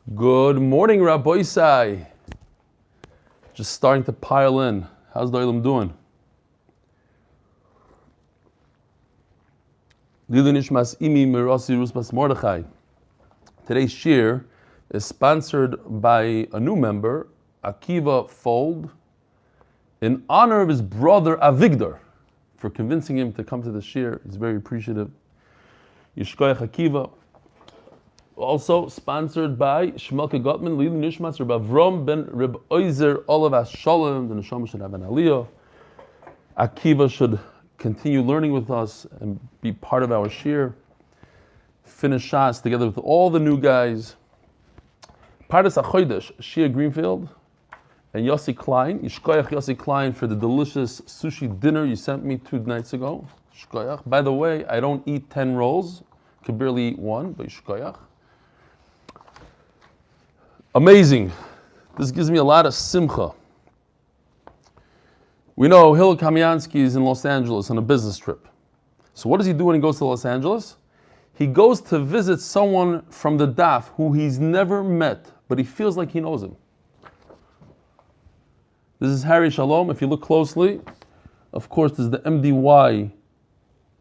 Good morning, Rabbi Isai. Just starting to pile in. How's the Olam doing? Today's shir is sponsored by a new member, Akiva Fold, in honor of his brother Avigdor, for convincing him to come to the shir. He's very appreciative. Yishkoyach Akiva. Also sponsored by Shmelke Gottman, Lili Nishmas, Reb Avram ben Reb Oizer, Olav Shalom, the Neshama should have an aliyah. Akiva should continue learning with us and be part of our shir. Finish Shas together with all the new guys. Pardes HaChodesh, Shia Greenfield, and Yossi Klein. Yishkoyach Yossi Klein for the delicious sushi dinner you sent me 2 nights ago. Yishkoyach. By the way, I don't eat 10 rolls. Could barely eat one, but Yishkoyach. Amazing. This gives me a lot of simcha. We know Hillel Kamiansky is in Los Angeles on a business trip. So what does he do when he goes to Los Angeles? He goes to visit someone from the Daf who he's never met, but he feels like he knows him. This is Harry Shalom. If you look closely, of course, there's the MDY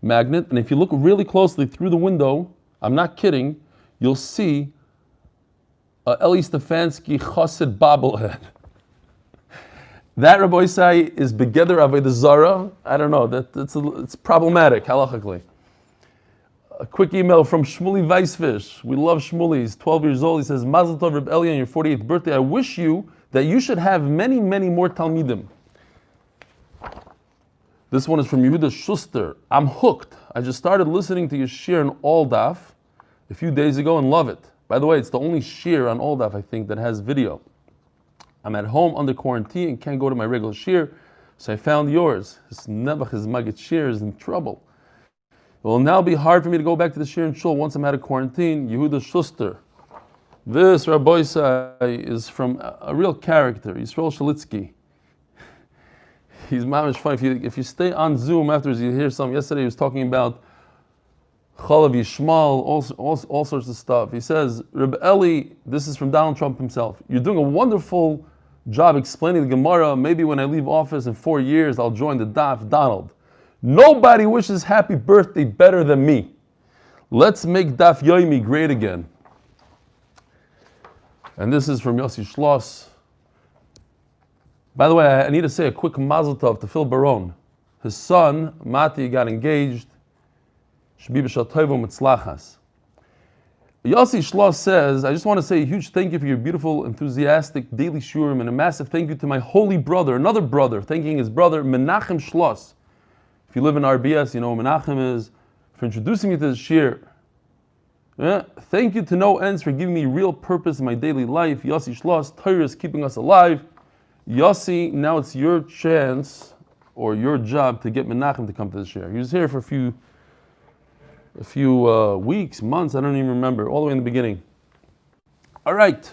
magnet. And if you look really closely through the window, I'm not kidding, you'll see Eli Stefansky Chassid bobblehead. That, Rabbi Isai, is Begeder Avodah Zara. I don't know, it's problematic, halachically. A quick email from Shmooze Weisfish. We love Shmooze. He's 12 years old. He says, Mazel Tov, Reb Eli, on your 48th birthday. I wish you that you should have many, many more Talmidim. This one is from Yehuda Schuster. I'm hooked. I just started listening to your shir on All Daf a few days ago and love it. By the way, it's the only shir on All Daf, I think, that has video. I'm at home under quarantine and can't go to my regular shir, so I found yours. His Nebuch, his Maggid shir, is in trouble. It will now be hard for me to go back to the shir and shul once I'm out of quarantine. Yehuda Schuster. This Rabbi Isai is from a real character, Yisrael Shalitsky. He's mamish funny. If you stay on Zoom afterwards, you hear something. Yesterday he was talking about Chalav Yishmal, all sorts of stuff. He says, Reb Eli, this is from Donald Trump himself, you're doing a wonderful job explaining the Gemara. Maybe when I leave office in 4 years, I'll join the Daf. Donald, nobody wishes happy birthday better than me. Let's make Daf Yomi great again. And this is from Yossi Schloss. By the way, I need to say a quick mazel tov to Phil Baron. His son, Mati, got engaged. Yossi Schloss says, I just want to say a huge thank you for your beautiful, enthusiastic daily shurim, and a massive thank you to my holy brother, another brother, thanking his brother, Menachem Schloss. If you live in RBS, you know who Menachem is, for introducing me to the shir. Yeah. Thank you to no ends for giving me real purpose in my daily life. Yossi Schloss, Torah is keeping us alive. Yossi, now it's your chance, or your job, to get Menachem to come to the shir. He was here for a few weeks, months, I don't even remember, all the way in the beginning. All right.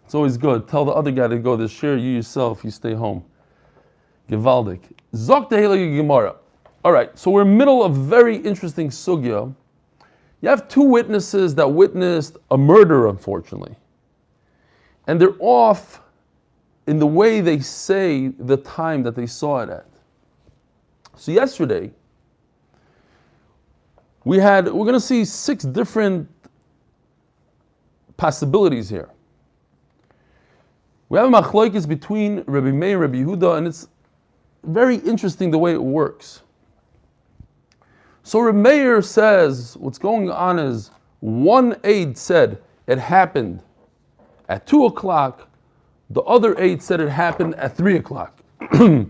It's always good. Tell the other guy to go to the shir, you yourself, you stay home. Gewaldig. Zok Tehillim Gemara. All right, so we're in the middle of a very interesting sugya. You have 2 witnesses that witnessed a murder, unfortunately. And they're off in the way they say the time that they saw it at. So yesterday, we're going to see 6 different possibilities here. We have a machlokes between Rabbi Meir and Rabbi Yehuda, and it's very interesting the way it works. So Rabbi Meir says what's going on is one aide said it happened at 2 o'clock, the other aide said it happened at 3 o'clock. So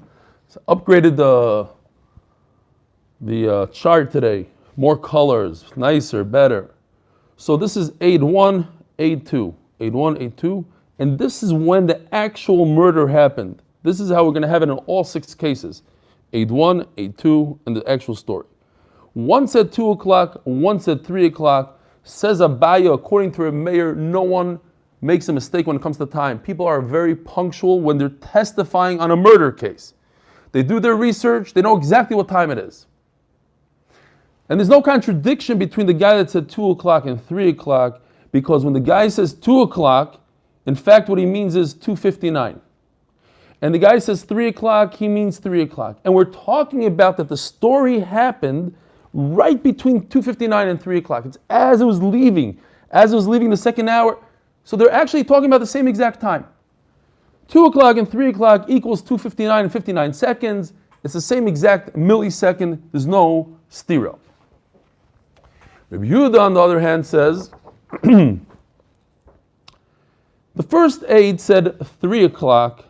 upgraded the chart today. More colors, nicer, better. So this is aid 1, aid 2. Aid 1, aid 2. And this is when the actual murder happened. This is how we're going to have it in all 6 cases. Aid 1, aid 2, and the actual story. One said 2 o'clock, one said 3 o'clock. Says Abaya, according to Reb Meir, no one makes a mistake when it comes to time. People are very punctual when they're testifying on a murder case. They do their research, they know exactly what time it is. And there's no contradiction between the guy that said 2 o'clock and 3 o'clock, Because when the guy says 2 o'clock, in fact what he means is 2:59. And the guy says 3 o'clock, he means 3 o'clock. And we're talking about that the story happened right between 2:59 and 3 o'clock. It's as it was leaving the second hour. So they're actually talking about the same exact time. 2 o'clock and 3 o'clock equals 2:59 and 59 seconds. It's the same exact millisecond. There's no stira. Rabbi Yehuda, on the other hand, says, the first aid said 3 o'clock.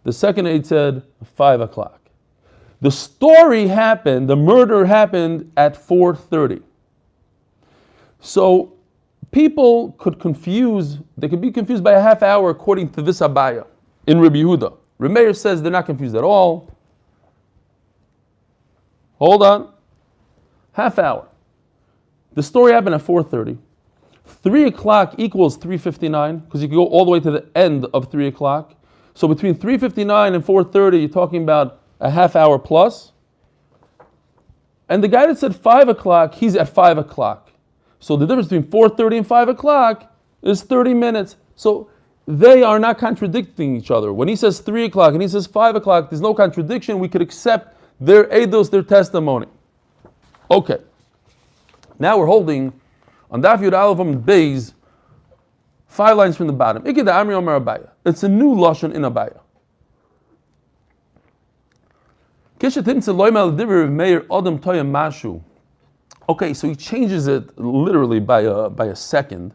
The second aid said 5 o'clock. The story happened, the murder happened at 4:30. So people could be confused by a half hour according to this abaya in Rabbi Yehuda. Rabbi Meir says they're not confused at all. Hold on. Half hour. The story happened at 4:30. 3 o'clock equals 3:59 because you can go all the way to the end of 3 o'clock. So between 3:59 and 4:30, you're talking about a half hour plus. And the guy that said 5 o'clock, he's at 5 o'clock. So the difference between 4:30 and 5 o'clock is 30 minutes. So they are not contradicting each other. When he says 3 o'clock and he says 5 o'clock, there's no contradiction. We could accept their eidos, their testimony. Okay. Now we're holding on Daf Yomi Amud Beis, 5 lines from the bottom. It's a new lashon in Abaya. Okay, so he changes it literally by a second.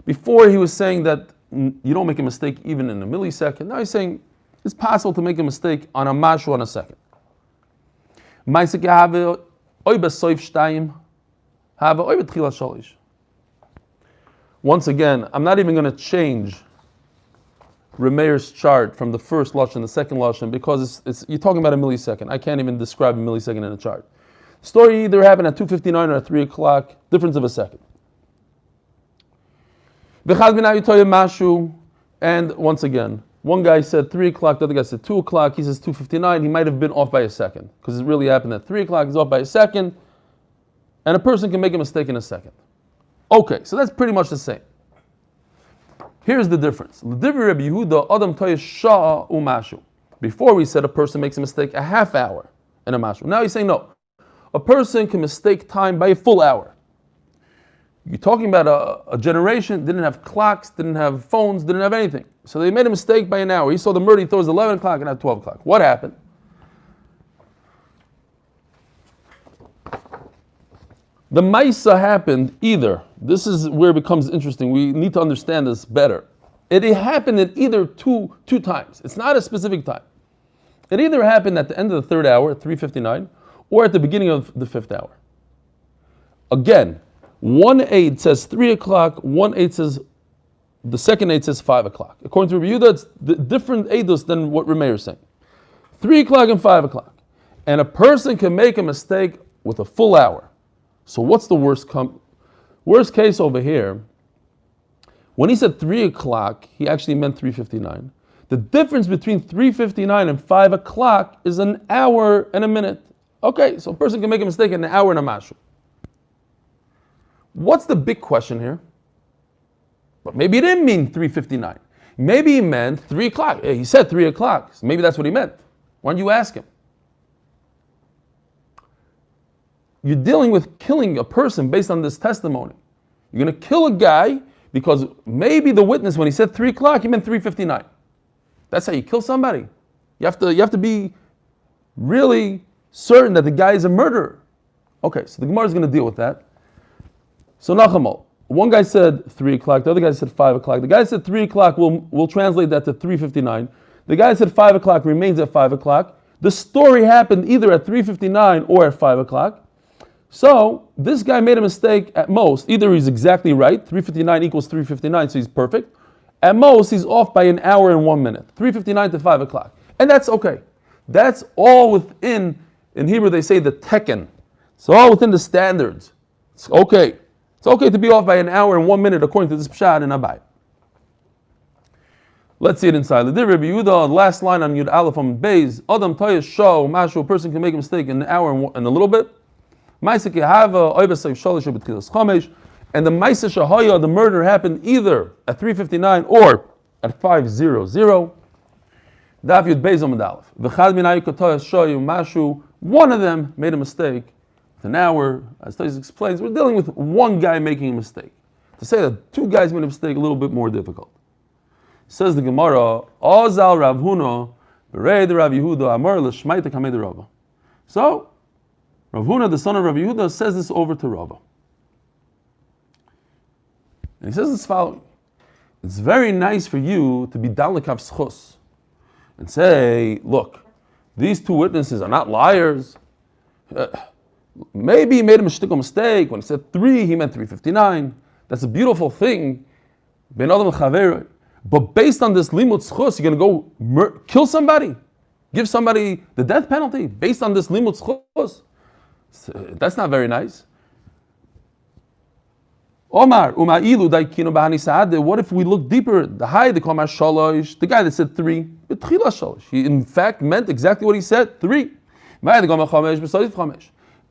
Before he was saying that you don't make a mistake even in a millisecond. Now he's saying it's possible to make a mistake on a mashu on a second. Once again, I'm not even going to change Remeir's chart from the first lashon, the second lashon, because you're talking about a millisecond. I can't even describe a millisecond in a chart. Story either happened at 2:59 or at 3 o'clock, difference of a second. And once again, one guy said 3 o'clock, the other guy said 2 o'clock, he says 2:59, he might have been off by a second, because it really happened at 3 o'clock, he's off by a second, and a person can make a mistake in a second. Okay, so that's pretty much the same. Here's the difference. Before we said a person makes a mistake a half hour in a mashu. Now he's saying no. A person can mistake time by a full hour. You're talking about a generation, didn't have clocks, didn't have phones, didn't have anything. So they made a mistake by an hour. He saw the murder, he thought it was 11 o'clock and not 12 o'clock. What happened? The Maisa happened either. This is where it becomes interesting. We need to understand this better. It happened in either two times. It's not a specific time. It either happened at the end of the third hour, at 3:59, or at the beginning of the fifth hour. Again, one aid says 3 o'clock, the second aid says 5 o'clock. According to Rabbi Yehuda, it's different aidos than what Remeir is saying. 3 o'clock and 5 o'clock. And a person can make a mistake with a full hour. So what's the worst case over here? When he said 3 o'clock, he actually meant 3:59. The difference between 3:59 and 5 o'clock is an hour and a minute. Okay, so a person can make a mistake in an hour and a mashu. What's the big question here? But maybe he didn't mean 3:59. Maybe he meant 3 o'clock. He said 3 o'clock. So maybe that's what he meant. Why don't you ask him? You're dealing with killing a person based on this testimony. You're going to kill a guy because maybe the witness, when he said 3 o'clock, he meant 3:59. That's how you kill somebody. You have to be really certain that the guy is a murderer. Okay, so the Gemara is going to deal with that. So Nachamal, one guy said 3 o'clock, the other guy said 5 o'clock. The guy said 3 o'clock, we'll translate that to 3:59. The guy said 5 o'clock remains at 5 o'clock. The story happened either at 3:59 or at 5 o'clock. So this guy made a mistake at most. Either he's exactly right, 3:59 equals 3:59, so he's perfect. At most, he's off by an hour and 1 minute, 3:59 to 5 o'clock. And that's okay. That's all within, in Hebrew they say the teken. It's all within the standards. It's okay. It's okay to be off by an hour and 1 minute according to this pshat and Abai. Let's see it inside. The Rabbi Yehuda, last line on Amud Aleph Amud Beis, Adam Toyes Show, Mashu, a person can make a mistake in an hour and a little bit. And and the Maisa Shahaya, the murder, happened either at 3:59 or at 5:00. Daf Amud Aleph. V'chad minay kotoya shoyu mashu. One of them made a mistake. An hour, as Tais explains, we're dealing with one guy making a mistake. To say that two guys made a mistake, a little bit more difficult. Says the Gemara, Ozal Rav Huna, Berei de Rav Yehuda, Amar l'shmaita kamei de Rava. So, Rav Huna, the son of Rav Yehuda, says this over to Rava. And he says this following: it's very nice for you to be dalekav schus and say, look, these two witnesses are not liars. Maybe he made a mistake. When he said 3, he meant 3:59. That's a beautiful thing. Ben Adam Chaver. But based on this limud schus, you're going to go kill somebody? Give somebody the death penalty based on this limud schus? That's not very nice. Omar, umailu daikino bahani saade. What if we look deeper? The high, the kamar shalosh, the guy that said 3, betchila shalosh. He in fact meant exactly what he said, 3.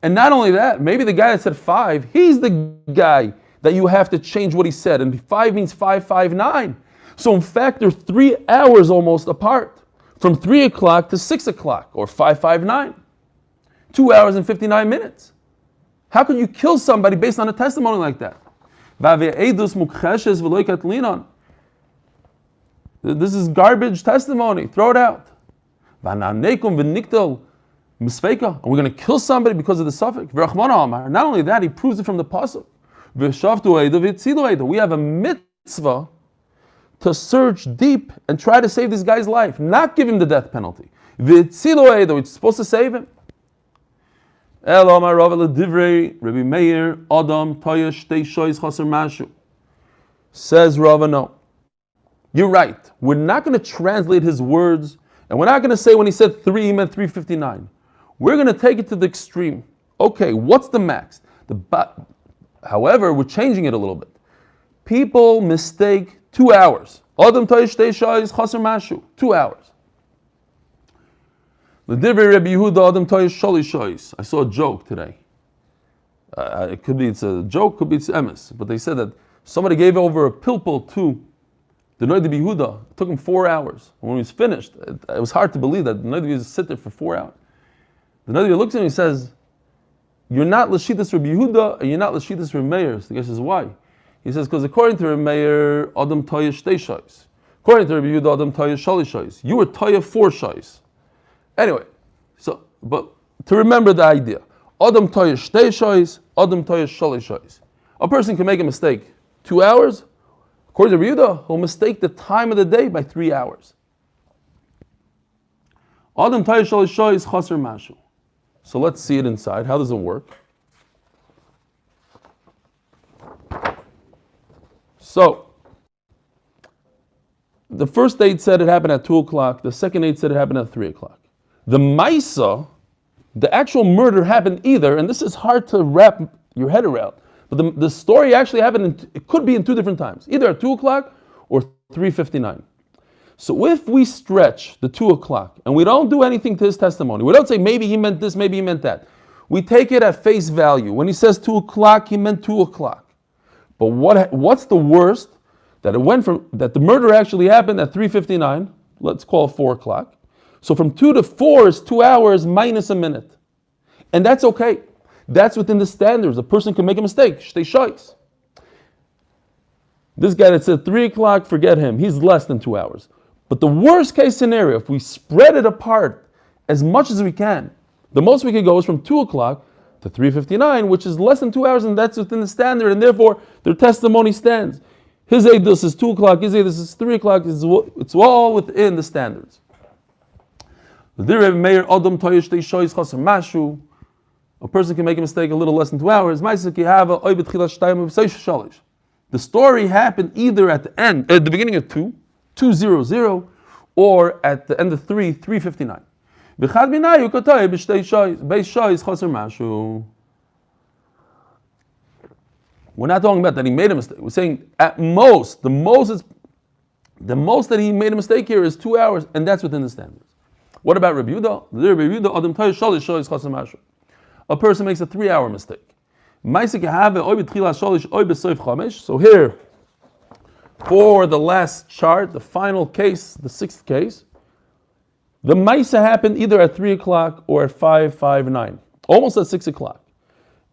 And not only that, maybe the guy that said 5, he's the guy that you have to change what he said. And 5 means 559. So in fact, they're 3 hours almost apart. From 3 o'clock to 6 o'clock, or 559. 2 hours and 59 minutes. How can you kill somebody based on a testimony like that? This is garbage testimony. Throw it out. And we're going to kill somebody because of the suffix. Not only that, he proves it from the pasuk. We have a mitzvah to search deep and try to save this guy's life, not give him the death penalty. It's supposed to save him. Says Rava, no. You're right. We're not going to translate his words, and we're not going to say when he said 3, he meant 3:59. We're going to take it to the extreme. Okay, what's the max? However, we're changing it a little bit. People mistake 2 hours. 2 hours. I saw a joke today. It's a joke, could be it's emes. But they said that somebody gave over a pilpul to the Noid Yehuda. It took him 4 hours. And when he was finished, it was hard to believe that the Noid Yehuda sit there for 4 hours. The Noid Yehuda looks at him and he says, "You're not Lashitas Rabbi Yehuda, and you're not Lashitas Rabbi Meir." So the guy says, "Why?" He says, "Because according to Rabbi Meir, Adam Toya Shtei Shais. According to Rabbi Yehuda, Adam Toya Shali Shais. You were Toya 4 Shais." Anyway, but to remember the idea, Adam Toya Shtei Shais, Adam Toya Shali Shais. A person can make a mistake 2 hours. According to Rabbi Yehuda, he'll mistake the time of the day by 3 hours. Adam Toya Shali Shais Chaser Mashu. So let's see it inside. How does it work? So, the first aid said it happened at 2 o'clock. The second aid said it happened at 3 o'clock. The Maisa, the actual murder happened either, and this is hard to wrap your head around, but the story actually happened, it could be in 2 different times, either at 2 o'clock or 3:59. So if we stretch the 2 o'clock and we don't do anything to his testimony, we don't say maybe he meant this, maybe he meant that. We take it at face value. When he says 2 o'clock, he meant 2 o'clock. But what's the worst? That the murder actually happened at 3:59. Let's call it 4 o'clock. So from 2 to 4 is 2 hours minus a minute. And that's okay. That's within the standards. A person can make a mistake. Shtei shais. This guy that said 3 o'clock, forget him. He's less than 2 hours. But the worst case scenario, if we spread it apart as much as we can, the most we could go is from 2 o'clock to 3:59, which is less than 2 hours, and that's within the standard, and therefore their testimony stands. His eidus is 2 o'clock, his eidus is 3 o'clock, it's all within the standards. A person can make a mistake a little less than 2 hours. The story happened either at the beginning of 2:00, or at the end of 3:59. We're not talking about that he made a mistake. We're saying at most, the most that he made a mistake here is 2 hours, and that's within the standards. What about Rabbi Yehuda? A person makes a 3-hour mistake. So here, for the last chart, the final case, the sixth case, the Maisa happened either at 3 o'clock or at 5:59, almost at 6 o'clock.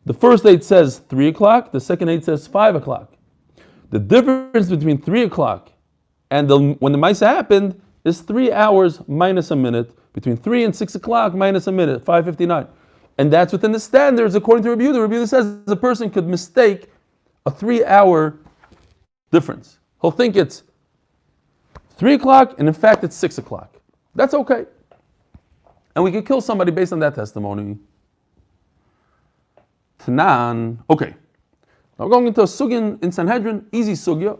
The first date says 3 o'clock, the second date says 5 o'clock. The difference between 3 o'clock and when the Maisa happened is 3 hours minus a minute, between 3 and 6 o'clock minus a minute, 5:59. And that's within the standards according to Rabbi Yehuda. Rabbi Yehuda says a person could mistake a 3-hour difference. He'll think it's 3 o'clock and in fact it's 6 o'clock. That's okay. And we could kill somebody based on that testimony. Tanan. Okay. Now we're going into a sugya in Sanhedrin, easy sugya.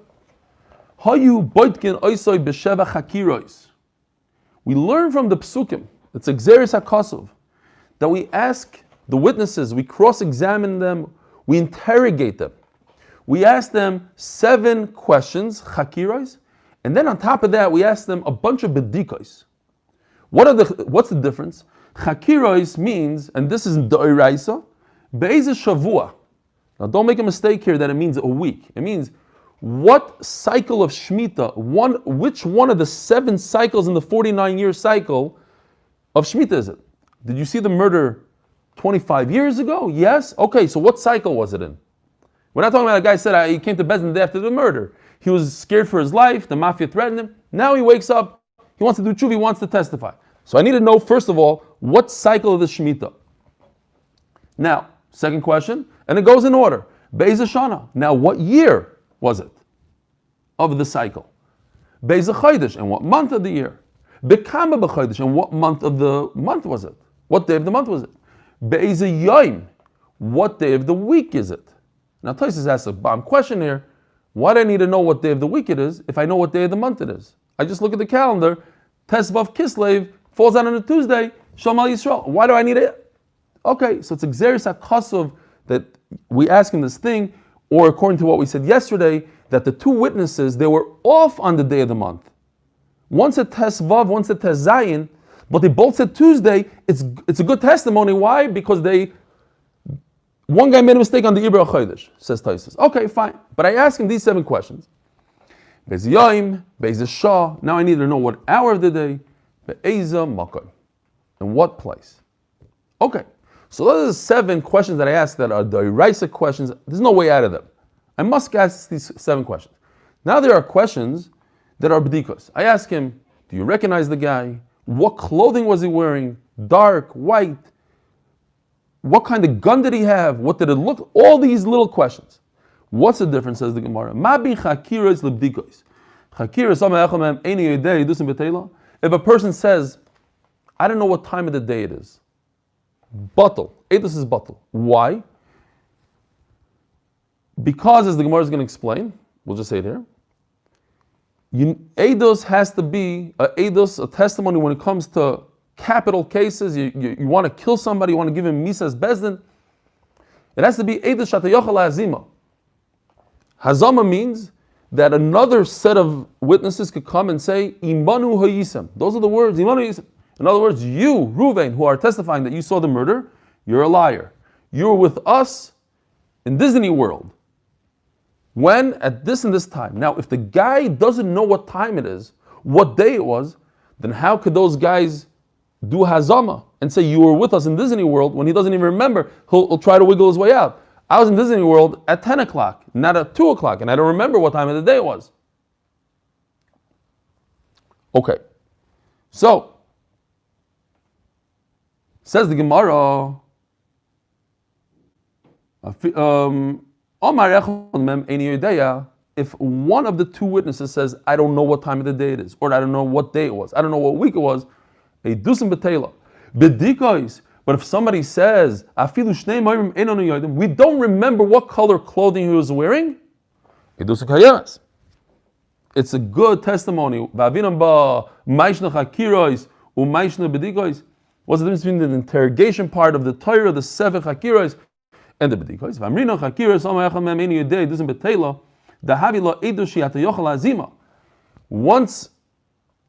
Hayu boitkin oisoi b'sheva chakiros. We learn from the psukim, it's Xeris HaKosov, that we ask the witnesses, we cross-examine them, we interrogate them. We ask them 7 questions, chakiros, and then on top of that, we ask them a bunch of bedikos. What's the difference? Chakiros means, and this is d'oraisa, be'ez shavua. Now don't make a mistake here that it means a week. It means what cycle of Shemitah, which one of the 7 cycles in the 49-year cycle of Shemitah is it? Did you see the murder 25 years ago? Yes? Okay, so what cycle was it in? We're not talking about a guy said he came to Bezdin the day after the murder. He was scared for his life, the mafia threatened him. Now he wakes up, he wants to do tshuva, he wants to testify. So I need to know, first of all, what cycle of the Shemitah? Now, second question, and it goes in order. Be'ez Shana. Now, what year was it of the cycle? Be'ez Chodesh, and what month of the year? Bekama b'Chodesh, and what month of the month was it? What day of the month was it? Be'ez Yom, what day of the week is it? Now, Tosfos asks a bomb question here. Why do I need to know what day of the week it is if I know what day of the month it is? I just look at the calendar. Tesvav Kislev falls out on a Tuesday. Shomal Yisrael. Why do I need it? Okay, so it's Xeris HaKosov that we ask him this thing, or according to what we said yesterday, that the 2 witnesses, they were off on the day of the month. One said Tesvav, one said Tezayin, but they both said Tuesday. It's a good testimony. Why? Because one guy made a mistake on the Ibra Chodesh, says Tosfos. Okay, fine. But I ask him these 7 questions. Be'ez Yom, Be'ez Shah. Now I need to know what hour of the day. Be'ez Makom. In what place? Okay. So those are the 7 questions that I asked that are the Iraisa questions. There's no way out of them. I must ask these 7 questions. Now there are questions that are b'dikos. I ask him, do you recognize the guy? What clothing was he wearing? Dark, white? What kind of gun did he have? What did it look? All these little questions. What's the difference, says the Gemara? Mabi chakiros lebdikos. If a person says, I don't know what time of the day it is. Batal. Eidos is batal. Why? Because, as the Gemara is going to explain, we'll just say it here, Eidos has to be a testimony when it comes to capital cases. You want to kill somebody, you want to give him misas bezdin. It has to be Eidos shatayochal hazima. Hazama means that another set of witnesses could come and say, Imanu hayisem. Those are the words, Imanu hayisem. In other words, you, Ruvain, who are testifying that you saw the murder, you're a liar. You were with us in Disney World. When? At this and this time. Now, if the guy doesn't know what time it is, what day it was, then how could those guys do hazama and say you were with us in Disney World when he doesn't even remember? He'll try to wiggle his way out. I was in Disney World at 10 o'clock, not at 2 o'clock, and I don't remember what time of the day it was. Okay. So, says the Gemara, if one of the 2 witnesses says, I don't know what time of the day it is, or I don't know what day it was, I don't know what week it was, a dusim betela. But if somebody says, we don't remember what color clothing he was wearing, it's a good testimony. What's the difference between the interrogation part of the Torah, the 7 chakiros, and the bedikos? Once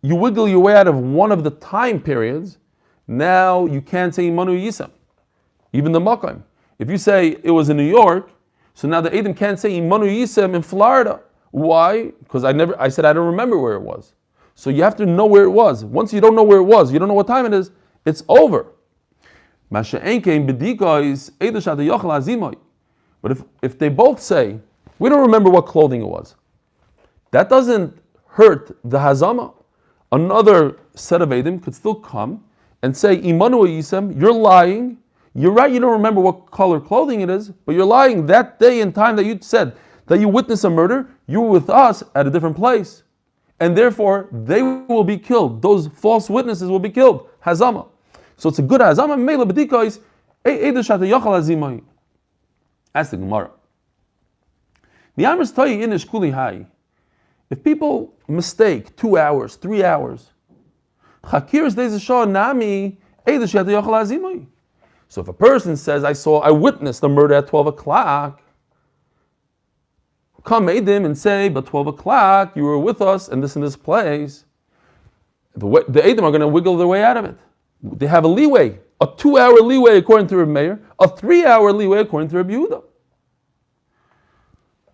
you wiggle your way out of one of the time periods, now you can't say Imanu Yisam, even the Makam. If you say it was in New York, so now the Eidim can't say Imanu Yisem in Florida. Why? Because I said I don't remember where it was. So you have to know where it was. Once you don't know where it was, you don't know what time it is, it's over. But if they both say, we don't remember what clothing it was, that doesn't hurt the hazama. Another set of Eidim could still come and say, Imanu Yisem, you're lying. You're right, you don't remember what color clothing it is, but you're lying. That day and time that you said that you witnessed a murder, you were with us at a different place. And therefore, they will be killed. Those false witnesses will be killed. Hazama. So it's a good hazama. Meila b'dika is eidushat yochal hazimai. Ask the Gemara. The Amr Tayi in Ishkuli Hai. If people mistake 2 hours, 3 hours, Chakir is Dezashah Nami eidushat yochal hazimai. So if a person says, I witnessed the murder at 12 o'clock, come Eidim and say, but 12 o'clock, you were with us in this place. The Eidim are going to wiggle their way out of it. They have a leeway, a 2-hour leeway according to Reb Meir, a 3-hour leeway according to Reb Yehuda.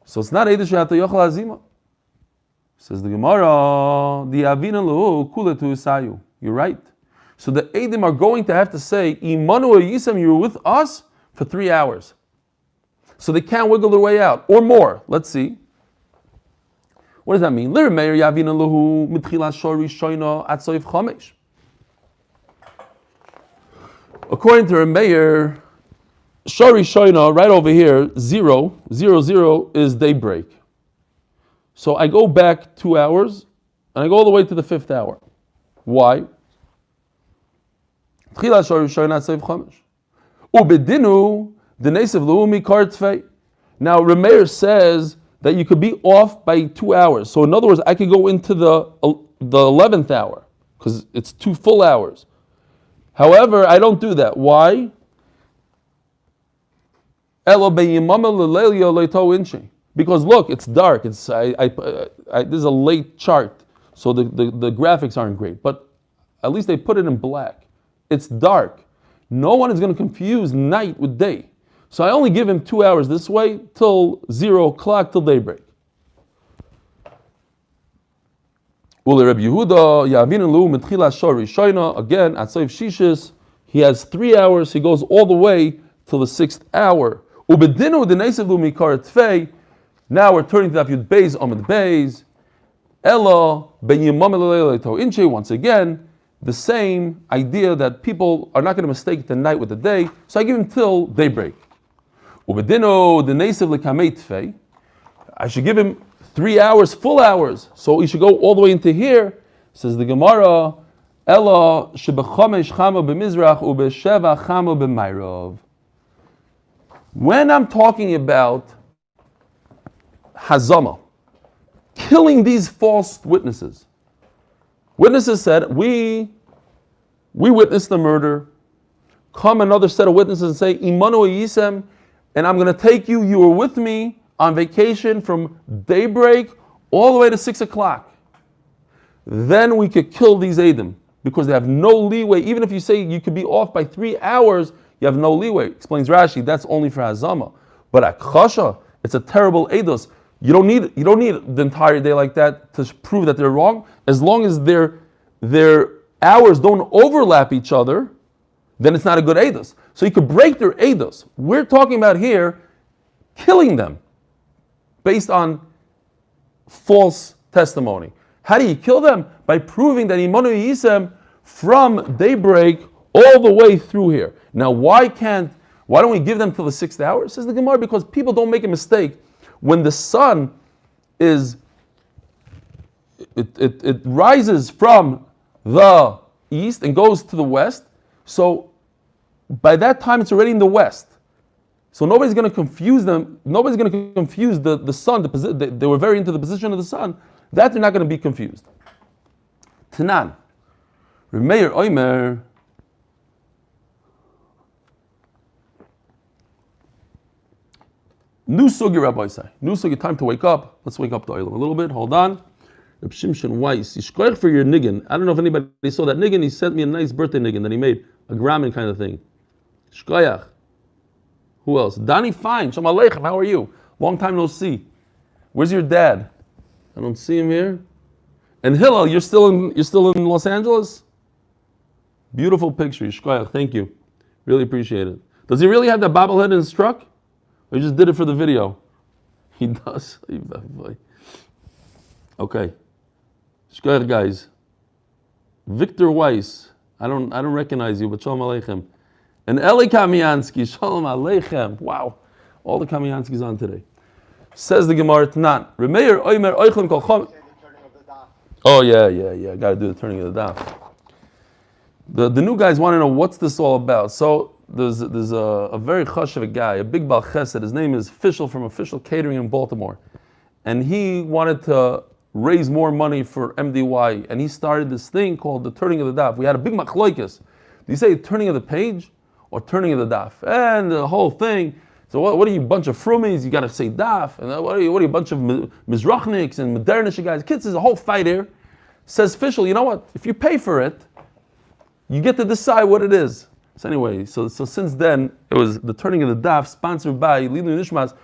So it's not Eidim She'ata Yochel Azima. Says the Gemara, the Avina Lehu Kuletu Isayu. You're right. So the Eidim are going to have to say, Imanu Yisem, you were with us for 3 hours. So they can't wiggle their way out, or more. Let's see. What does that mean? According to Meir, Shari Shoina, right over here, 0, 0, 0 is daybreak. So I go back 2 hours, and I go all the way to the 5th hour. Why? Now Rameir says that you could be off by 2 hours. So in other words, I could go into the 11th hour because it's 2 full hours. However, I don't do that. Why? Because look, it's dark. This is a late chart, so the graphics aren't great. But at least they put it in black. It's dark. No one is going to confuse night with day. So I only give him 2 hours this way till 0 o'clock till daybreak. Again, at Soif Shishis, he has 3 hours. He goes all the way till the 6th hour. Now we're turning to Daf Yomi Amud Beis. Once again, the same idea that people are not going to mistake the night with the day, so I give him till daybreak. I should give him 3 hours, full hours, so he should go all the way into here. Says the Gemara, Ella shebechamesh chama b'mizrach ubesheva chama b'mayrov. When I'm talking about hazama, killing these false witnesses, witnesses said, we witnessed the murder. Come another set of witnesses and say, Imanu Yisem, and I'm going to take you, you were with me on vacation from daybreak all the way to 6 o'clock. Then we could kill these Eidim because they have no leeway. Even if you say you could be off by 3 hours, you have no leeway. Explains Rashi, that's only for Hazama. But at Chasha, it's a terrible Eidos. You don't need the entire day like that to prove that they're wrong. As long as their hours don't overlap each other, then it's not a good Eidos. So you could break their Eidos. We're talking about here killing them based on false testimony. How do you kill them? By proving that Imanu Yisem from daybreak all the way through here. Now why don't we give them till the 6th hour? Says the Gemara, because people don't make a mistake. When the sun it rises from the east and goes to the west, so by that time it's already in the west. So nobody's going to confuse them. Nobody's going to confuse the sun. They were very into the position of the sun. That they're not going to be confused. Tanan. Remeir Oimer. New sugi, Rabbi say. New sugi, time to wake up. Let's wake up the oil a little bit. Hold on. Reb Shimshon Weiss. Yishkoyach for your niggin. I don't know if anybody saw that niggin. He sent me a nice birthday niggin that he made. A Grauman kind of thing. Shkoyach. Who else? Danny Fine. Shalom Aleichem. How are you? Long time no see. Where's your dad? I don't see him here. And Hillel, you're still in Los Angeles? Beautiful picture. Yishkoyach. Thank you. Really appreciate it. Does he really have that bobblehead in his truck? Or he just did it for the video? He does. Okay. Shkoyach, guys. Victor Weiss. I don't recognize you, but Shalom Aleichem. And Eli Kamiansky. Shalom Aleichem. Wow. All the Kamianskys on today. Says the Gemara Tanan. Remeir Oimer Oichlem Kol Chom. Oh yeah. Got to do the turning of the daf. The new guys want to know what's this all about. So there's a very chush of a guy, a big Baal Chesed. His name is Fischel from Official Catering in Baltimore, and he wanted to raise more money for MDY, and he started this thing called the turning of the daf. We had a big machloikus. Do you say turning of the page or turning of the daf? And the whole thing. So what are you, a bunch of frumies? You got to say daf. And what are you, a bunch of Mizrachniks and modernish guys? Kids, there's a whole fight here. Says Fischel, you know what? If you pay for it, you get to decide what it is. So anyway, so since then, it was the turning of the daf, sponsored by Lilu Nishmas,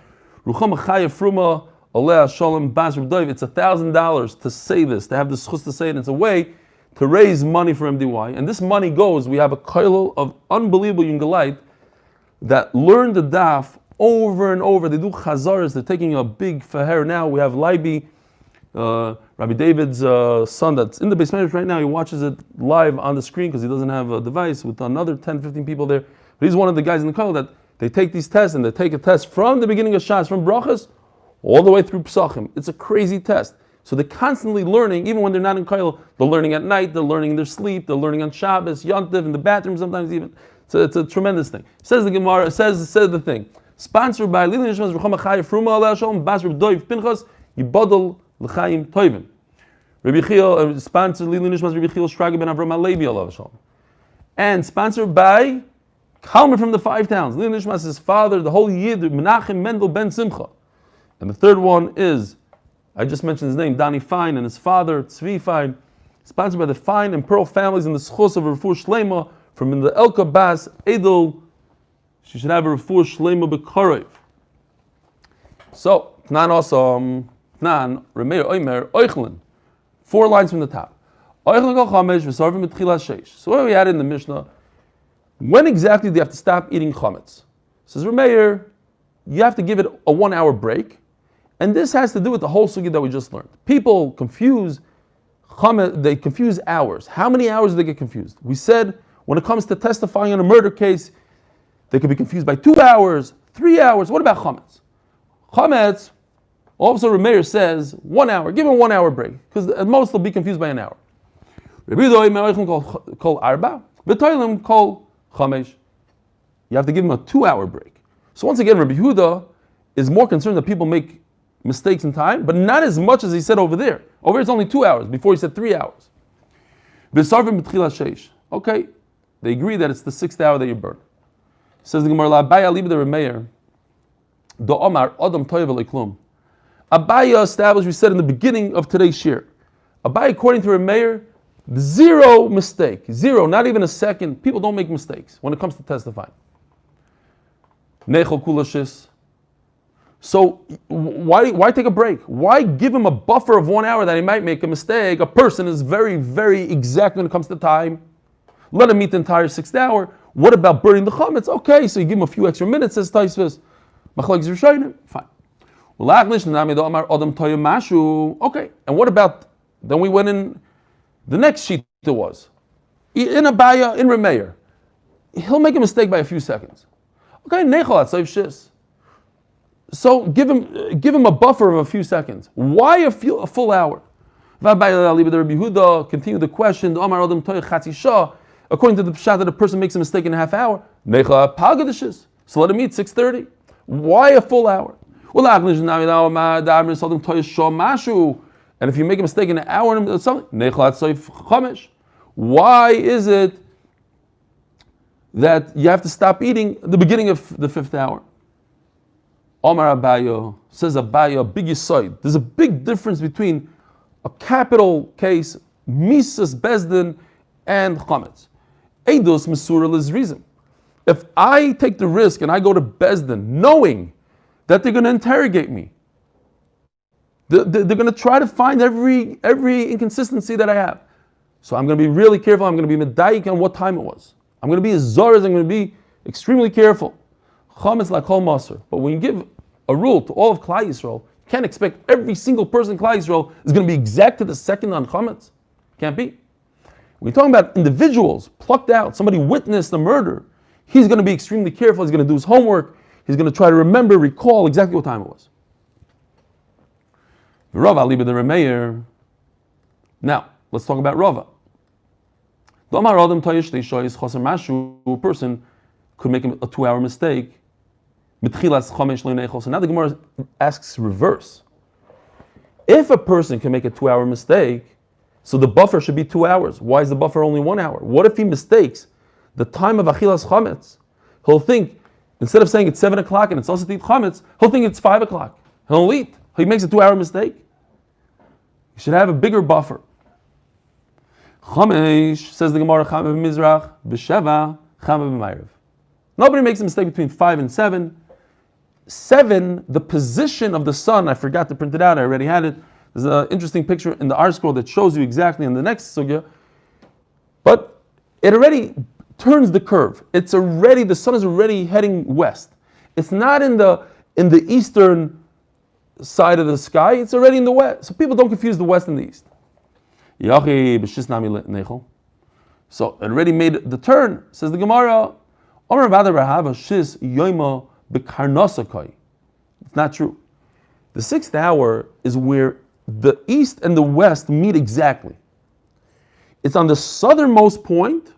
Rucham Chaya Fruma Aleh Shalom Bas Reb Doiv. It's $1,000 to say this, to have the schus to say it. It's a way to raise money for MDY. And this money goes, we have a koilel of unbelievable Yungalite that learn the daf over and over. They do chazaras. They're taking a big faher now. We have Leiby, Rabbi David's son that's in the basement right now. He watches it live on the screen because he doesn't have a device with another 10, 15 people there. But he's one of the guys in the kollel that they take these tests, and they take a test from the beginning of Shas, from brachas, all the way through Pesachim. It's a crazy test. So they're constantly learning, even when they're not in kollel. They're learning at night, they're learning in their sleep, they're learning on Shabbos, Yontiv, in the bathroom sometimes even. So it's a tremendous thing. Says the Gemara, says the thing. Sponsored by Lili Nishmas Rucham Chaya Fruma Aleh Shalom Bas Reb Doiv Pinchas Yibodel L'chaim Toivim. Rabbi Chiel, sponsored Lili Nishmas Rabbi Chiel Shraga ben Avram Alevi Aleh Shalom. And sponsored by Kalman from the Five Towns. Lili Nishmas, his father, the holy Yid Menachem Mendel ben Simcha. And the third one is, I just mentioned his name, Danny Fine, and his father Tzvi Fine. Sponsored by the Fine and Pearl families in the schus of Refuah Shlema from the Elka Bas Edel. She should have a refuah shlema b'karev. So, Tnan also, Tnan, Remeir Oimer, Oichlin. 4 lines from the top. Oichlin kol chamesh v'sarvim b'tchila sheish. So what we had in the Mishnah, when exactly do you have to stop eating chametz? Says Remeir, you have to give it a 1 hour break. And this has to do with the whole sugya that we just learned. People confuse chametz, they confuse hours. How many hours do they get confused? We said, when it comes to testifying in a murder case, they could be confused by 2 hours, 3 hours. What about chametz? Chametz, also Remeir says 1 hour. Give him 1 hour break, because at most they'll be confused by an hour. You have to give him a 2 hour break. So once again, Rabbi Yehuda is more concerned that people make mistakes in time, but not as much as he said over there. Over here it's only 2 hours. Before he said 3 hours. Okay, they agree that it's the 6th hour that you burn. Says the Gemara, Abaya libe the Remeir, do Omar Adam Toyev Leiklum. Abaya established, we said in the beginning of today's shir. Abaya, according to Remeir, 0 mistake, 0, not even a second. People don't make mistakes when it comes to testifying. Nechol kulashis. So why take a break? Why give him a buffer of 1 hour that he might make a mistake? A person is very, very exact when it comes to time. Let him meet the entire 6th hour. What about burning the chametz? Okay, so you give him a few extra minutes, says Taisvis. Fine. Okay, and what about, then we went in, the next sheet there was, in Abaya, in Remeir, he'll make a mistake by a few seconds. Okay, so give him a buffer of a few seconds. Why a full hour? Continue the question, according to the pshat that a person makes a mistake in a half hour, so let him eat 6:30. Why a full hour? And if you make a mistake in an hour or something, why is it that you have to stop eating at the beginning of the 5th hour? Omar Abayo, says Abayo, big yisoid. There's a big difference between a capital case, Misas Bezdin, and Chametz. Eidos Mesurah is reason. if I take the risk and I go to Bezdin knowing that they're going to interrogate me, they're going to try to find every inconsistency that I have. So I'm going to be really careful. I'm going to be medayik on what time it was. I'm going to be as zor as I'm going to be extremely careful. Chametz lakol maser. But when you give a rule to all of Klal Yisrael, you can't expect every single person in Klal Yisrael is going to be exact to the second on chametz. Can't be. When you're talking about individuals plucked out, somebody witnessed a murder, he's going to be extremely careful. He's going to do his homework. He's going to try to remember, recall exactly what time it was. Rava liba the Remeir. Now, let's talk about Rava. A person could make a 2-hour mistake. So now the Gemara asks reverse. If a person can make a 2-hour mistake, so the buffer should be 2 hours. Why is the buffer only 1 hour? What if he mistakes the time of achilas chametz? He'll think, instead of saying it's 7 o'clock and it's also to eat chametz, he'll think it's 5 o'clock. He'll eat. He makes a 2-hour mistake. You should have a bigger buffer. Chamesh, says the Gemara, Chama b'mizrach, b'sheva, Chama b'mayrev. Nobody makes a mistake between 5 and 7. 7, the position of the sun, I forgot to print it out, I already had it. There's an interesting picture in the R scroll that shows you exactly in the next sugya. But it already turns the curve. It's already, the sun is already heading west. It's not in the eastern side of the sky, it's already in the west. So people don't confuse the west and the east. So it already made the turn, says the Gemara. It's not true. The 6th hour is where the east and the west meet exactly. It's on the southernmost point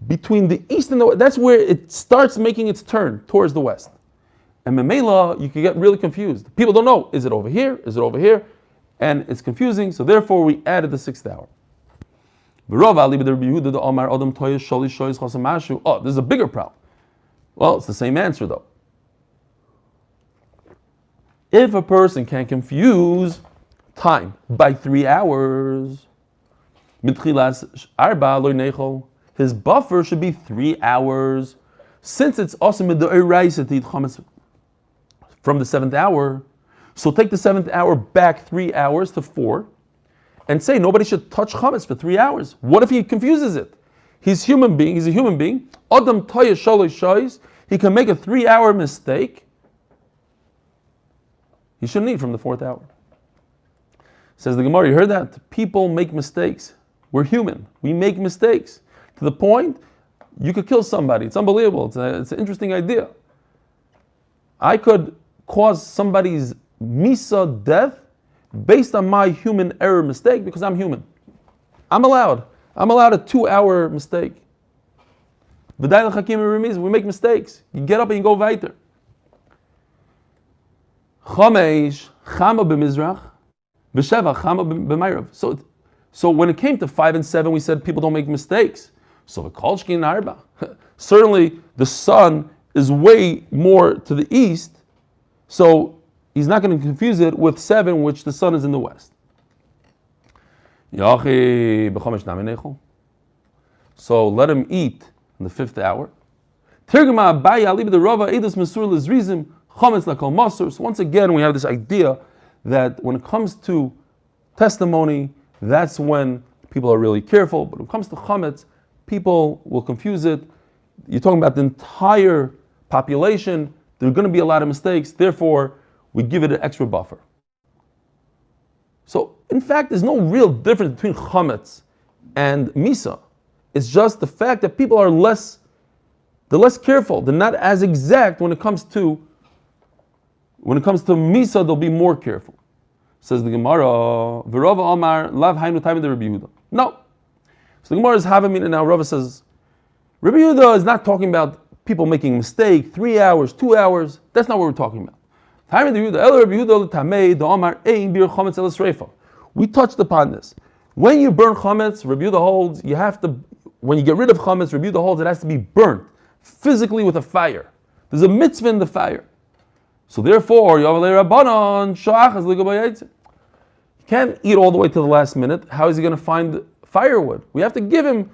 between the east and the west. That's where it starts making its turn towards the west. And Memela, you can get really confused. People don't know, is it over here? Is it over here? And it's confusing, so therefore we added the 6th hour. Oh, there's a bigger problem. Well, it's the same answer though. If a person can confuse time by 3 hours, his buffer should be 3 hours. Since it's also from the 7th hour, so take the 7th hour back 3 hours to 4 and say nobody should touch chametz for 3 hours. What if he confuses it? He's a human being. Adam toya shalosh shoyis. He can make a 3-hour mistake. He shouldn't eat from the 4th hour. Says the Gemara, you heard that? People make mistakes. We're human. We make mistakes. To the point, you could kill somebody. It's unbelievable. It's an interesting idea. I could cause somebody's misa death based on my human error mistake because I'm human. I'm allowed a 2-hour mistake. We make mistakes. You get up and you go weiter. Chamesh, Chama b'mizrach, b'sheva, Chama b'mayrav. So when it came to 5 and 7, we said people don't make mistakes. So v'kolshkin arba. Certainly the sun is way more to the east, so he's not going to confuse it with 7, which the sun is in the west. So let him eat in the 5th hour. So once again, we have this idea that when it comes to testimony, that's when people are really careful. But when it comes to chametz, people will confuse it. You're talking about the entire population. There are going to be a lot of mistakes. Therefore, we give it an extra buffer. So, in fact, there's no real difference between chametz and misa. It's just the fact that people are less careful. They're not as exact when it comes to misa. They'll be more careful. Says the Gemara, V'Rava Amar Lav Hainu Time of the Rabbi Yehuda. No. So the Gemara is having it now. Rava says, Rabbi Yehuda is not talking about people making mistakes, 3 hours, 2 hours. That's not what we're talking about. We touched upon this. When you burn chametz, Rabbi Yehuda holds, when you get rid of chametz, Rabbi Yehuda holds it has to be burnt physically with a fire. There's a mitzvah in the fire. So therefore, you can't eat all the way to the last minute. How is he going to find firewood? We have to give him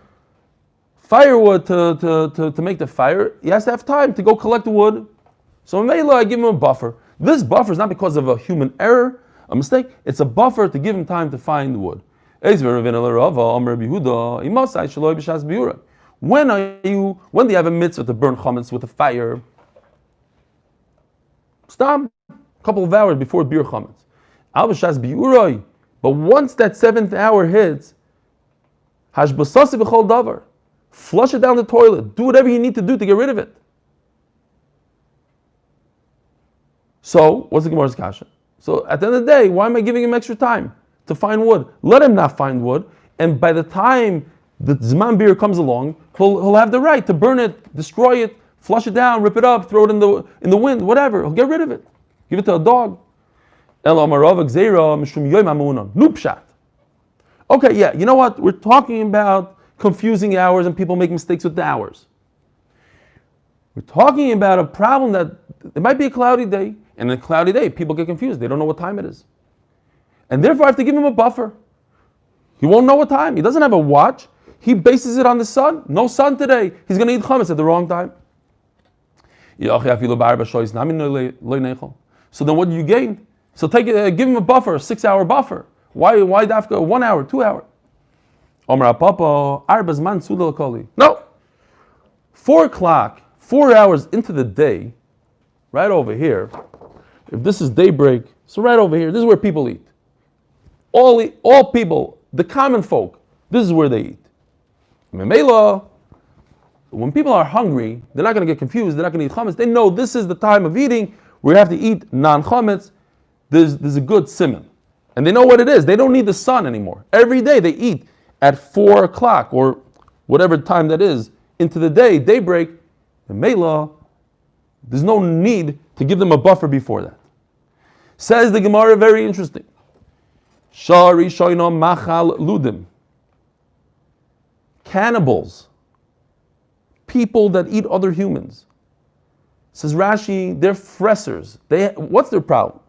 firewood to make the fire, he has to have time to go collect the wood. So Mela, I give him a buffer. This buffer is not because of a human error, a mistake. It's a buffer to give him time to find the wood. When do you have a mitzvah to burn chametz with a fire? Stop. A couple of hours before bir chametz. But once that 7th hour hits, flush it down the toilet. Do whatever you need to do to get rid of it. So, what's the Gemara's kasha? So, at the end of the day, why am I giving him extra time to find wood? Let him not find wood, and by the time the Zman Bir comes along, he'll have the right to burn it, destroy it, flush it down, rip it up, throw it in the wind, whatever. He'll get rid of it. Give it to a dog. Okay, yeah, you know what? We're talking about confusing hours and people make mistakes with the hours. We're talking about a problem that it might be a cloudy day, and in a cloudy day, people get confused. They don't know what time it is. And therefore, I have to give him a buffer. He won't know what time. He doesn't have a watch. He bases it on the sun. No sun today. He's going to eat chametz at the wrong time. So then what do you gain? So give him a buffer, a 6-hour buffer. Why dafka 1 hour, 2 hour? No. 4 o'clock, 4 hours into the day, right over here. If this is daybreak, so right over here, this is where people eat. All people, the common folk, this is where they eat. Memela, when people are hungry, they're not going to get confused. They're not going to eat chametz. They know this is the time of eating. We have to eat non-chametz. There's a good simon. And they know what it is. They don't need the sun anymore. Every day they eat at 4 o'clock or whatever time that is into the day, daybreak. Memela, there's no need to give them a buffer before that. Says the Gemara, very interesting. Shari shoyno machal ludim. Cannibals, people that eat other humans. Says Rashi, they're fressers. What's their problem?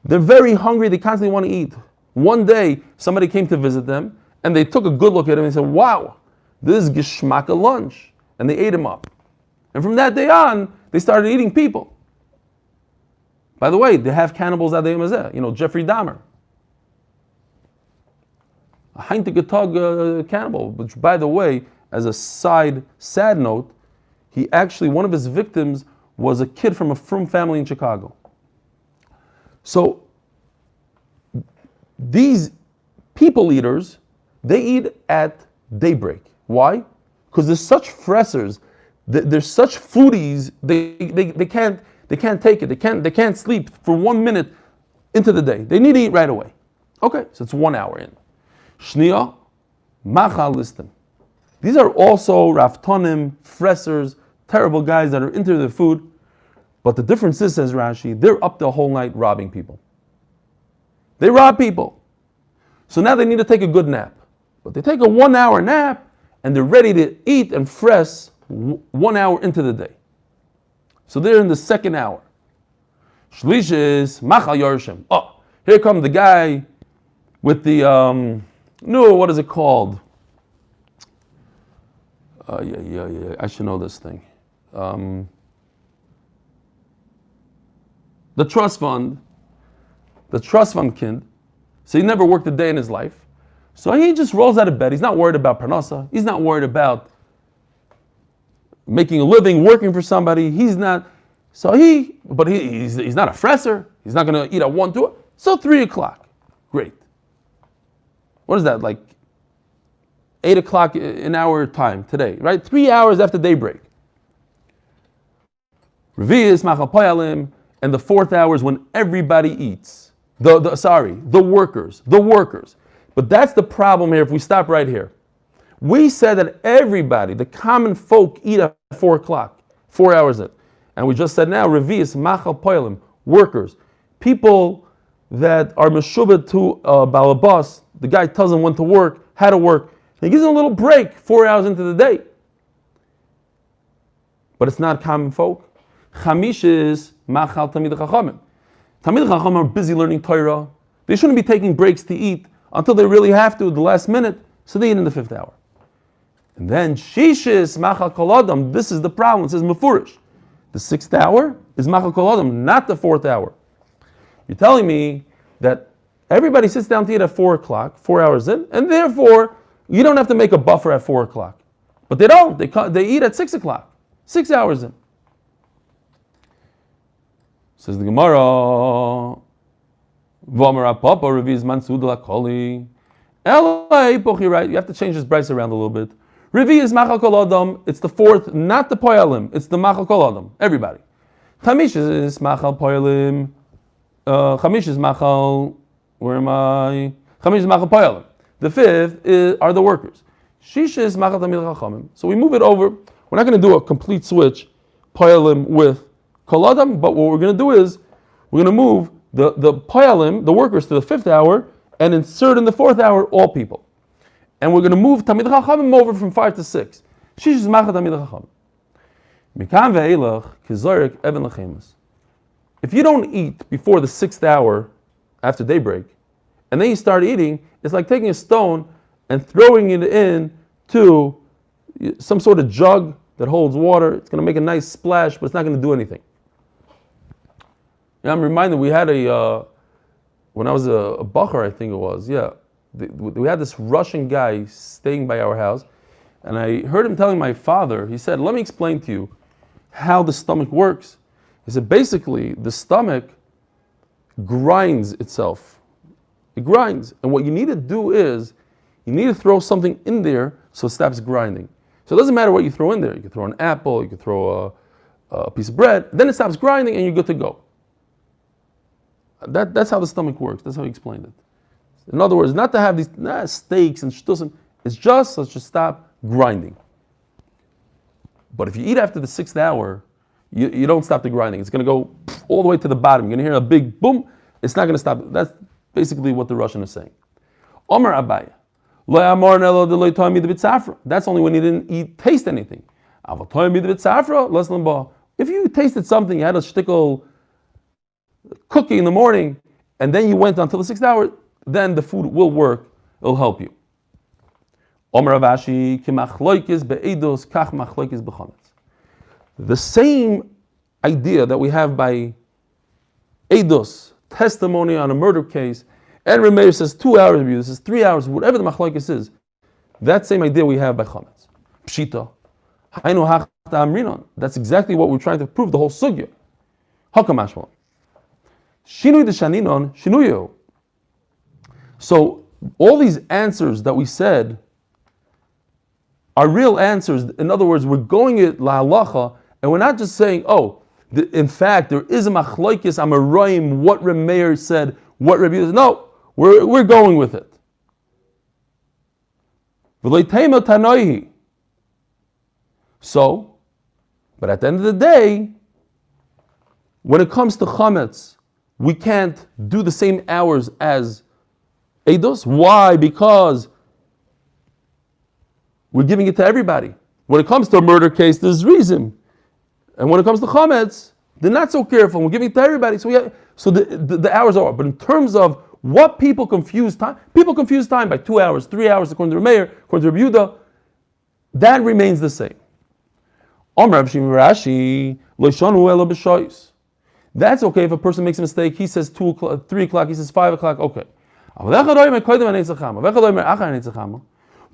They're very hungry, they constantly want to eat. One day, somebody came to visit them, and they took a good look at him and said, wow, this is geschmacka lunch. And they ate him up. And from that day on, they started eating people. By the way, they have cannibals at the Yom Jeffrey Dahmer. A Heintigatog cannibal, which, by the way, as a sad note, one of his victims was a kid from a frum family in Chicago. So, these people eaters, they eat at daybreak. Why? Because they're such fressers, they're such foodies, they can't take it. They can't sleep for 1 minute into the day. They need to eat right away. Okay, so it's 1 hour in. Shnia, machal listim. These are also raftonim, fressers, terrible guys that are into their food. But the difference is, says Rashi, they're up the whole night robbing people. They rob people. So now they need to take a good nap. But they take a 1 hour nap and they're ready to eat and fress 1 hour into the day. So they're in the 2nd hour. Shlish is machal yorshim. Oh, here comes the guy with the, what is it called? I should know this thing. The trust fund kid. So he never worked a day in his life. So he just rolls out of bed. He's not worried about parnasa. He's not worried about making a living, working for somebody. He's not. So he's not a fresser. He's not going to eat at 1, 2. So 3 o'clock. Great. What is that, like 8 o'clock in our time today, right? 3 hours after daybreak. Revi'is machal poyalim, and the 4th hour is when everybody eats. The workers. But that's the problem here if we stop right here. We said that everybody, the common folk, eat at 4 o'clock, 4 hours in. And we just said now, Revi'is machal poyalim, workers, people that are meshubed to balabas. The guy tells them when to work, how to work. He gives them a little break 4 hours into the day. But it's not common folk. Chamish is machal tamid chachamim. Tamid chachamim are busy learning Torah. They shouldn't be taking breaks to eat until they really have to, the last minute, so they eat in the 5th hour. And then Shishis Machal Kol Adam, this is the problem. It says Mefurish. The 6th hour is Machal Kol Adam, not the 4th hour. You're telling me that everybody sits down to eat at 4 o'clock, 4 hours in, and therefore you don't have to make a buffer at 4 o'clock. But they don't. They eat at 6 o'clock, 6 hours in. Says the Gemara, V'amar Papa revies Mansud Lakoli. You're right. You have to change this price around a little bit. Revi is Machal Kol Adam. It's the 4th, not the Poyalim. It's the Machal Kol Adam. Everybody. Chamish is Machal Poyalim. Chamish is Machal. Where am I? Chamish is Machal Poyalim. The 5th are the workers. Shish is Machal Tamid Chachamim. So we move it over. We're not going to do a complete switch, Poyalim with Kol Adam, but what we're going to do is we're going to move the Poyalim, the workers, to the 5th hour, and insert in the 4th hour all people. And we're going to move Tamid Chachamim over from 5 to 6. Shish is Machal Tamid Chachamim. Mikan ve'elach kizorik even lechemus. If you don't eat before the 6th hour, after daybreak, and then you start eating, it's like taking a stone and throwing it in to some sort of jug that holds water. It's going to make a nice splash, but it's not going to do anything. I'm reminded we had when I was a bacher, I think it was, we had this Russian guy staying by our house, and I heard him telling my father, he said, let me explain to you how the stomach works. He said, basically, the stomach grinds itself. It grinds. And what you need to do is, you need to throw something in there so it stops grinding. So it doesn't matter what you throw in there. You can throw an apple, you can throw a piece of bread, then it stops grinding and you're good to go. That's how the stomach works. That's how he explained it. In other words, not to have these steaks and shtusim. It's just, let's just stop grinding. But if you eat after the 6th hour, you don't stop the grinding. It's going to go all the way to the bottom. You're going to hear a big boom. It's not going to stop. That's basically what the Russian is saying. Omer Abaya. That's only when you didn't taste anything. If you tasted something, you had a shtickle cookie in the morning, and then you went until the 6th hour, then the food will work. It'll help you. The same idea that we have by Eidos, testimony on a murder case, and Remeir says 2 hours of you, this is 3 hours, whatever the machlokes is, that same idea we have by Chametz. Pshita. That's exactly what we're trying to prove, the whole sugya. Hakamashma. Shinui de shaninon, shinuyo. So all these answers that we said are real answers. In other words, we're going it la halacha, and we're not just saying, in fact, there is a machlokes amoraim, what Remeir said, what Rabbi said. No, we're going with it. So, but at the end of the day, when it comes to chametz, we can't do the same hours as eidos. Why? Because we're giving it to everybody. When it comes to a murder case, there's reason. And when it comes to chametz, they're not so careful. We're giving it to everybody. So the hours are. But in terms of what people confuse time by 2 hours, 3 hours, according to Remeir, according to Rabbi Yehuda, that remains the same. That's okay if a person makes a mistake. He says 2 o'clock, 3 o'clock, he says 5 o'clock, okay.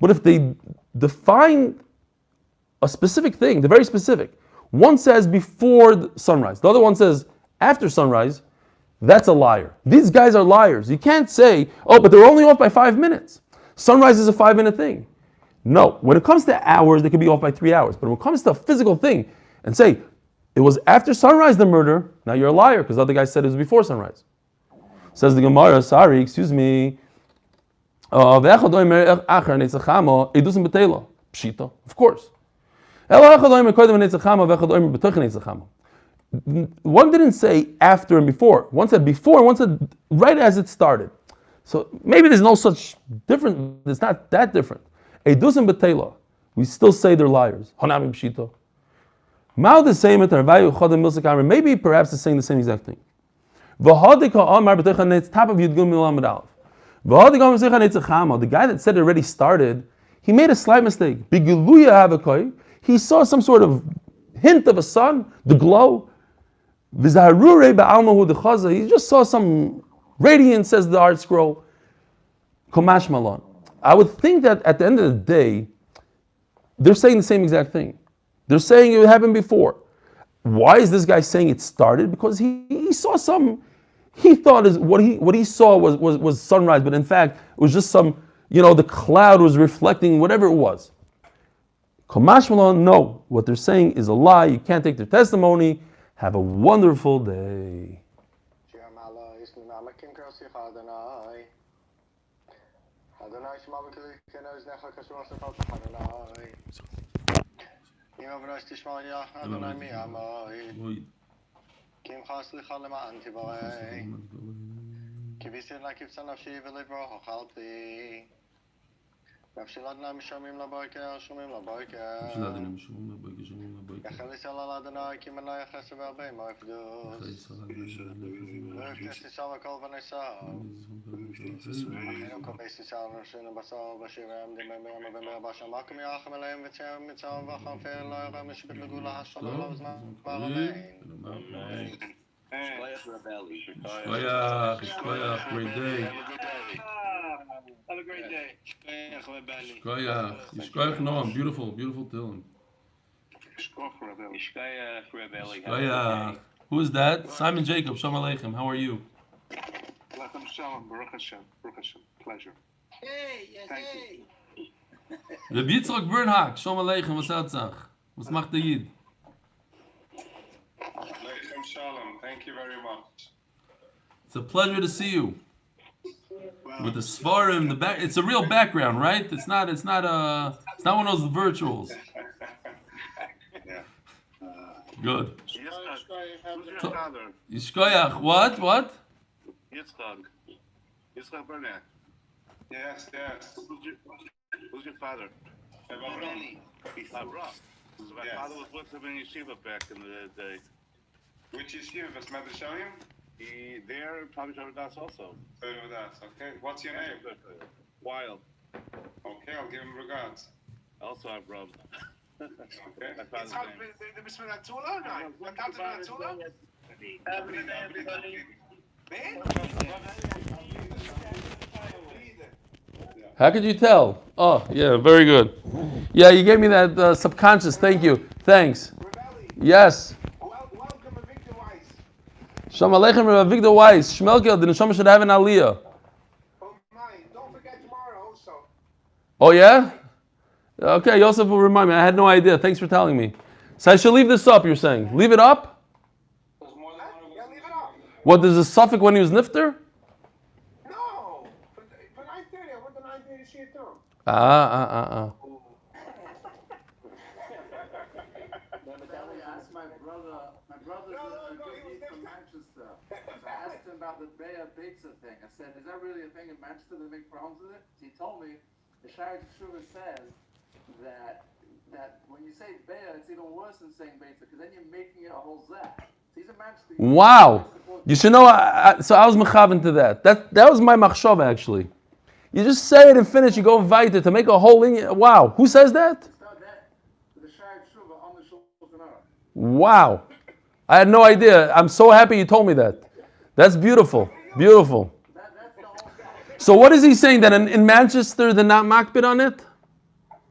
But if they define a specific thing, they're very specific. One says before sunrise, the other one says after sunrise, that's a liar. These guys are liars. You can't say, but they're only off by 5 minutes. Sunrise is a 5-minute thing. No, when it comes to hours, they can be off by 3 hours. But when it comes to a physical thing and say, it was after sunrise the murder, now you're a liar because the other guy said it was before sunrise. Says the Gemara, sorry, excuse me. Of course. One didn't say after and before. One said before, and one said right as it started. So maybe there's no such different, it's not that different. Eidus and Betela, we still say they're liars. Hanami Pshita. Mao the same maybe perhaps they're saying the same exact thing. The guy that said it already started, He made a slight mistake. Bigiluya Havakai. He saw some sort of hint of a sun, the glow. V'zaharure ba'almahu dechaza. He just saw some radiance, says the art scroll. Komash malon. I would think that at the end of the day, they're saying the same exact thing. They're saying it happened before. Why is this guy saying it started? Because he saw some. He thought what he saw was sunrise, but in fact it was just some. The cloud was reflecting whatever it was. Komash malon. No, what they're saying is a lie. You can't take their testimony. Have a wonderful day. Nafshiladna mishomim laboiker, shomim laboiker. Yachalis ala Adonai ki manay chesed v'arbei mo'ifdus. V'iftes nisal v'kol v'nisal. Achinu kol beis nisal v'shinu basal v'shirem dimemem v'mer b'asham akum yachem aleim v'tzem mitzal v'acham fer lo yara mishpit l'gula hashal lo zman v'aramein. Shkoyach, great day. Have a great day. Shkoyach, Noam, beautiful Tehillim. Shkoyach. Who is that? Simon Jacob, Shalom Aleichem. How are you? Aleichem Shalom, Baruch Hashem, pleasure. Hey, yes, hey. Rabbi Yitzchak Bernhak, Shalom Aleichem, was Atzach? Was macht der Yid? Aleichem Shalom, thank you very much. It's a pleasure to see you. With the svarim, the back, it's a real background, right? It's not one of those virtuals. Yeah. Good. Who's your father? Yishkoyach, what? Yitzchak Bernhak. Yes. Who's your father? Really? My father was with him in yeshiva back in the day. Which yeshiva? Was Medrashayim? There, probably Torah also. Okay. What's your name? Wild. Okay, I'll give him regards. Also, I've rubbed. Okay. It's hard to be a Tula? No. I can't be a Tula? How could you tell? Oh, yeah, very good. Yeah, you gave me that subconscious. Thank you. Thanks. Yes. Welcome, Victor Weiss. Shalom Aleichem, Rabbi Victor Weiss. Shmelkel, the neshama should have an aliyah. Oh, mine. Don't forget tomorrow also. Oh, yeah? Okay, Yosef will remind me. I had no idea. Thanks for telling me. So I should leave this up, you're saying? Leave it up? Yeah, leave it up. What, there's a suffix when he was nifter? No. For 9:30, I went to 9:30 to see it through. I asked him about the Beya pizza thing. I said, is that really a thing in Manchester that make problems with it? He told me the Shire Teshuva says that when you say Beya, it's even worse than saying Beitza, because then you're making it a whole zach. He's a Manchester. Wow. You should know, so I was mechaven to that. That was my machshava, actually. You just say it and finish, you go weiter to make a whole in. Wow. Who says that? The Shire Teshuva on the Shulchan Aruch. Wow. I had no idea. I'm so happy you told me that. That's beautiful. Beautiful. So what is he saying? That in Manchester they're not makbid on it?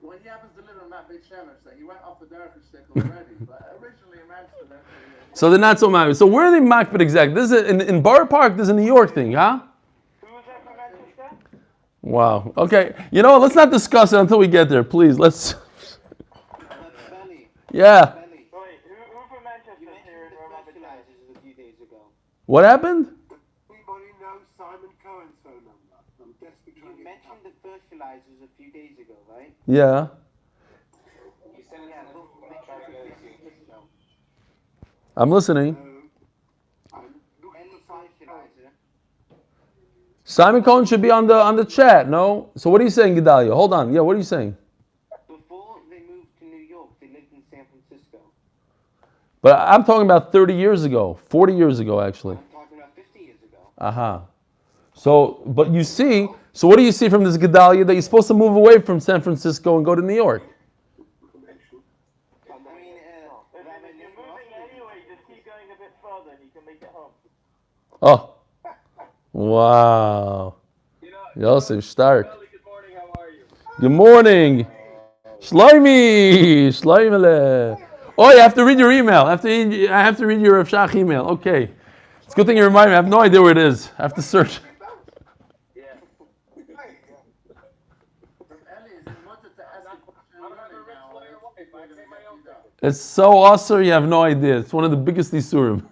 Well, he happens to live in Matt Beit Shemesh, so he went off the Derek already. But originally in Manchester, So they're not so makbid. So where are they makbid exactly? This is in Borough Park. This is a New York thing, huh? Wow. Okay. You know what? Let's not discuss it until we get there, please. Let's. Yeah. What happened? Anybody knows Simon Cohen's phone number? I'm desperately trying to You mentioned the fertilizers a few days ago, right? Yeah. You said I'm listening. I'm looking any for fertilizer. Simon Cohen should be on the chat, no? So what are you saying, Gedalia? Hold on. Yeah, what are you saying? Before they moved to New York, they lived in San Francisco. But I'm talking about 30 years ago, 40 years ago, actually. I'm talking about 50 years ago. Aha. So, but you see, So what do you see from this Gedalia that you're supposed to move away from San Francisco and go to New York? I mean, If you're moving anyway, just keep going a bit further and you can make it home. Oh, wow. Yosef, stark. Good morning, how are you? Good morning. Shloimi, Shloimele. Oh, you have to read your email. I have to read your Rav Shach email. Okay. It's a good thing you remind me. I have no idea where it is. I have to search. Eli, is he wanted to ask a question now? It's so awesome, you have no idea. It's one of the biggest Isurim.